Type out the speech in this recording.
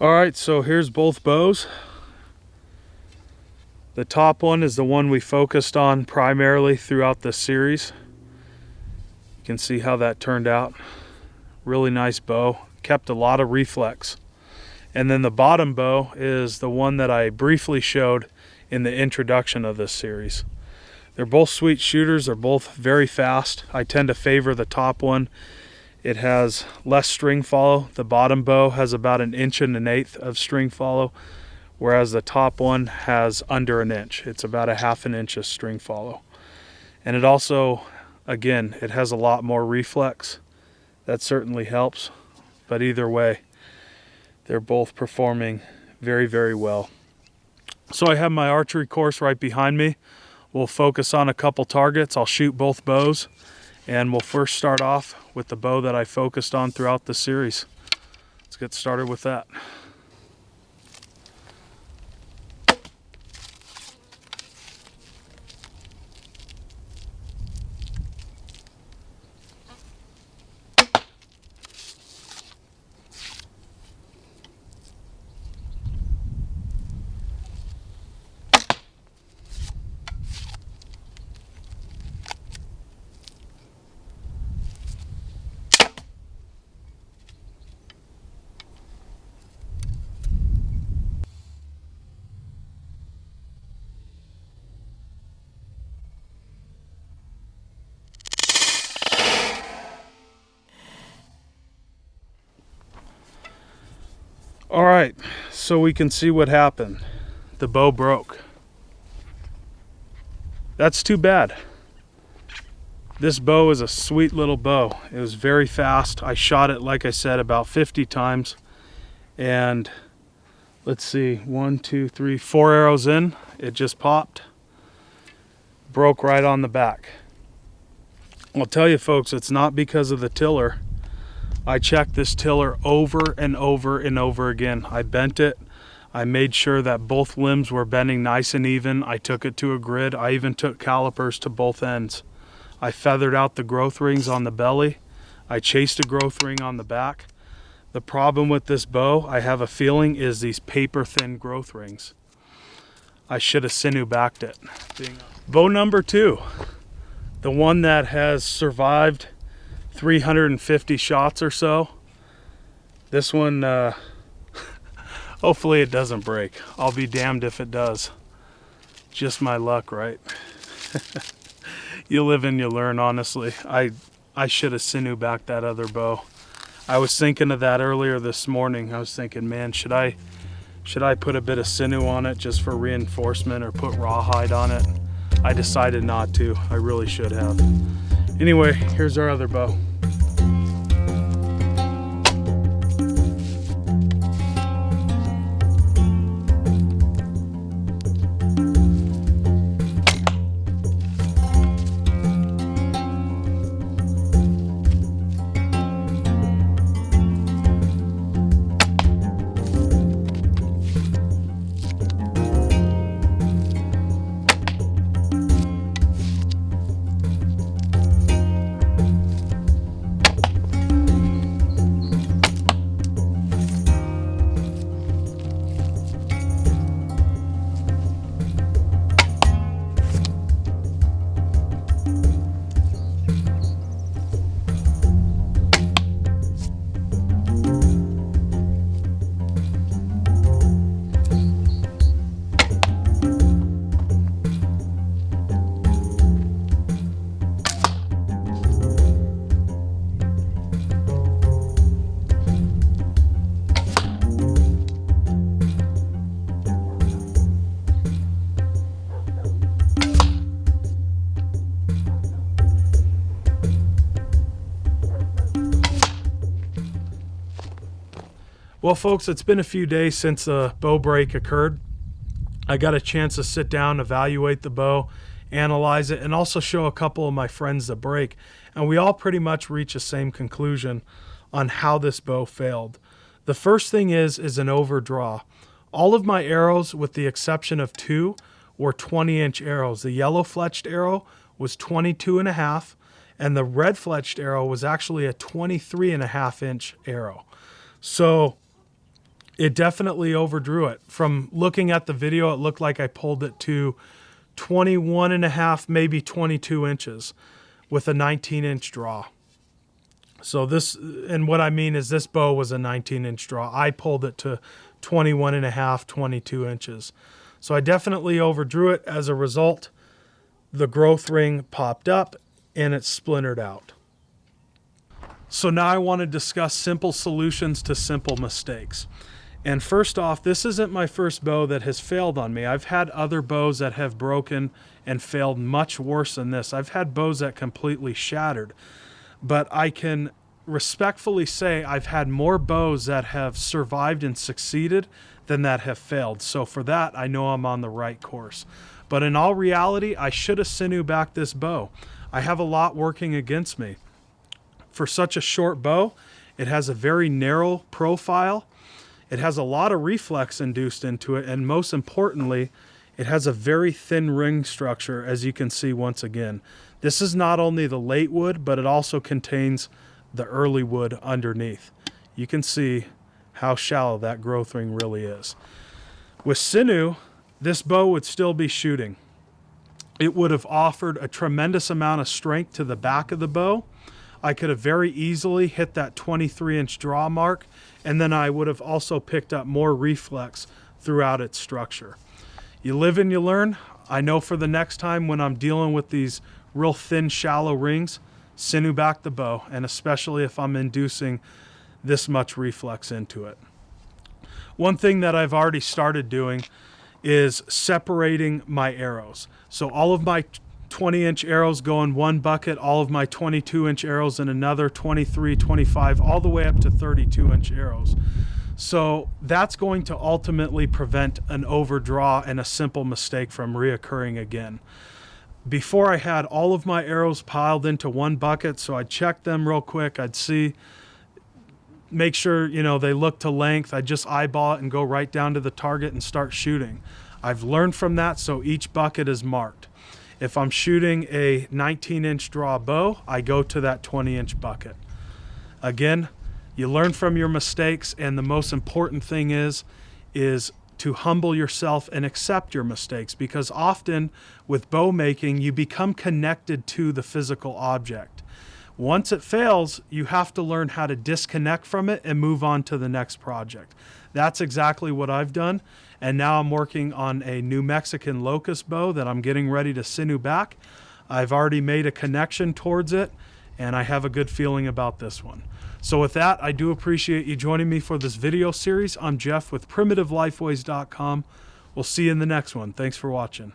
All right, so here's both bows. The top one is the one we focused on primarily throughout this series. You can see how that turned out. Really nice bow, kept a lot of reflex. And then the bottom bow is the one that I briefly showed in the introduction of this series. They're both sweet shooters, they're both very fast. I tend to favor the top one. It has less string follow. The bottom bow has about 1 1/8 inches of string follow, whereas the top one has under 1 inch. It's about 1/2 inch of string follow. And it also, again, it has a lot more reflex. That certainly helps. But either way, they're both performing very, very well. So I have my archery course right behind me. We'll focus on a couple targets. I'll shoot both bows, and we'll first start off with the bow that I focused on throughout the series. Let's get started with that. All right, so we can see what happened. The bow broke. That's too bad. This bow is a sweet little bow. It was very fast. I shot it, like I said, about 50 times. And let's see, 1, 2, 3, 4 arrows in, it just popped. Broke right on the back. I'll tell you folks, it's not because of the tiller. I checked this tiller over and over and over again. I bent it. I made sure that both limbs were bending nice and even. I took it to a grid. I even took calipers to both ends. I feathered out the growth rings on the belly. I chased a growth ring on the back. The problem with this bow, I have a feeling, is these paper thin growth rings. I should have sinew backed it. Bow number 2, the one that has survived 350 shots or so. This one, hopefully it doesn't break. I'll be damned if it does. Just my luck, right? You live and you learn, honestly. I should have sinew back that other bow. I was thinking of that earlier this morning. I was thinking, man, should I put a bit of sinew on it just for reinforcement or put rawhide on it? I decided not to. I really should have. Anyway, here's our other bow. Well, folks, it's been a few days since the bow break occurred. I got a chance to sit down, evaluate the bow, analyze it, and also show a couple of my friends the break. And we all pretty much reach the same conclusion on how this bow failed. The first thing is an overdraw. All of my arrows, with the exception of 2, were 20-inch arrows. The yellow fletched arrow was 22.5, and the red fletched arrow was actually a 23.5-inch arrow. So it definitely overdrew it. From looking at the video, it looked like I pulled it to 21 and a half, maybe 22 inches with a 19-inch draw. So this, and what I mean is this bow was a 19-inch draw. I pulled it to 21 and a half, 22 inches. So I definitely overdrew it. As a result, the growth ring popped up and it splintered out. So now I want to discuss simple solutions to simple mistakes. And first off, this isn't my first bow that has failed on me. I've had other bows that have broken and failed much worse than this. I've had bows that completely shattered. But I can respectfully say I've had more bows that have survived and succeeded than that have failed. So for that, I know I'm on the right course. But in all reality, I should have sinew back this bow. I have a lot working against me. For such a short bow, it has a very narrow profile. It has a lot of reflex induced into it, and most importantly, it has a very thin ring structure, as you can see once again. This is not only the late wood, but it also contains the early wood underneath. You can see how shallow that growth ring really is. With sinew, this bow would still be shooting. It would have offered a tremendous amount of strength to the back of the bow. I could have very easily hit that 23-inch draw mark, and then I would have also picked up more reflex throughout its structure. You live and you learn. I know for the next time when I'm dealing with these real thin, shallow rings, sinew back the bow, and especially if I'm inducing this much reflex into it. One thing that I've already started doing is separating my arrows. So all of my 20-inch arrows go in one bucket, all of my 22-inch arrows in another, 23, 25, all the way up to 32-inch arrows. So that's going to ultimately prevent an overdraw and a simple mistake from reoccurring again. Before, I had all of my arrows piled into one bucket, so I'd check them real quick. I'd see, make sure, they look to length. I'd just eyeball it and go right down to the target and start shooting. I've learned from that, so each bucket is marked. If I'm shooting a 19-inch draw bow, I go to that 20-inch bucket. Again, you learn from your mistakes, and the most important thing is to humble yourself and accept your mistakes, because often with bow making, you become connected to the physical object. Once it fails, you have to learn how to disconnect from it and move on to the next project. That's exactly what I've done. And now I'm working on a New Mexican locust bow that I'm getting ready to sinew back. I've already made a connection towards it, and I have a good feeling about this one. So with that, I do appreciate you joining me for this video series. I'm Jeff with PrimitiveLifeways.com. We'll see you in the next one. Thanks for watching.